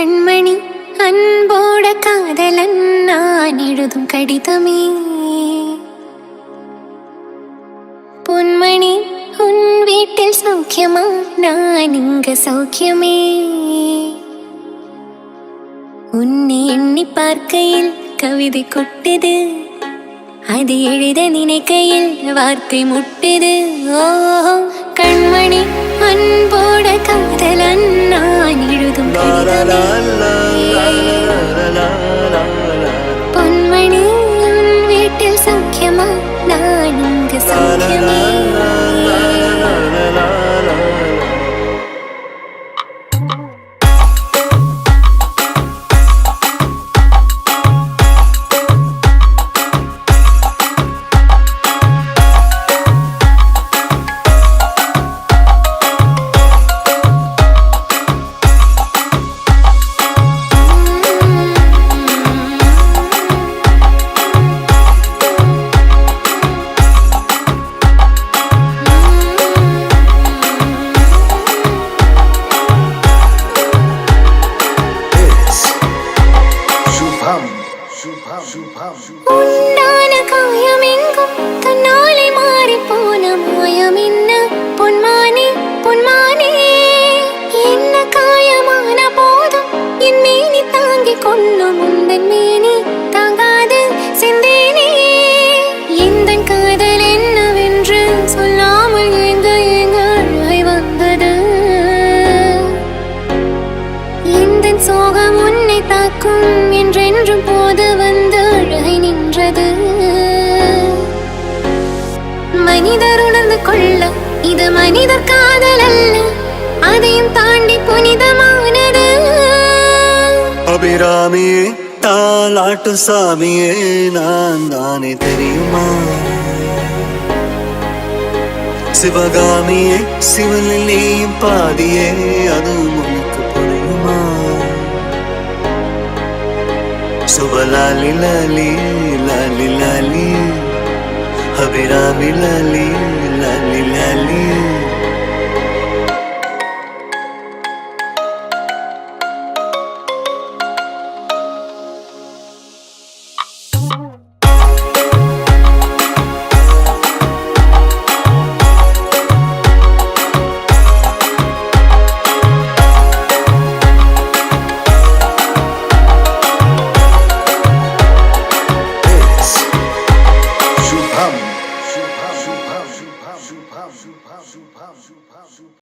கண்மணி அன்போட காதலன் நான் எழுதும் கடிதமே. பொன்மணி உன் வீட்டில் சௌக்கியமா, நான் இங்க சௌக்கியமே. உன்னை எண்ணி பார்க்கையில் கவிதை கொட்டுது, அது எழுத நினைக்கையில் வார்த்தை முட்டுது. ஓ கண்மணி அன்போட காதலன் நான் எழுதும் பொன்மணி உன் வீட்டில் சௌக்கியமா, நான் இங்கு சௌக்கியமே. உண்டான காயமெங்கும் தன்னாலே மாறி போன மாயம் என்ன பொன்மானே பொன்மானே. என்ன காயமான போதும் என் மேனி தாங்கிக் கொள்ளும் உந்தன் மேனி தாங்காது செந்தேனே. எந்த காதல் என்னவென்று சொல்லாமல் எங்க எங்க அழாய் வந்தது. எந்த சோகம் உன்னை தாக்கும் என்றென்றும் போது வந்து அழகை நின்றது. மனிதர் உணர்ந்து கொள்ள இது மனிதர் காதல் அல்ல, அதையும் தாண்டி புனிதமானது. அபிராமியே தாலாட்டு சாமியே நான் தானே தெரியுமா. சிவகாமியே சிவனில் நீயும் பாதியே, அதுவும் உனக்கு புரியுமா. சுபலாலி லாலி லாலி லாலி, அபிராமி லாலி லாலி லாலி.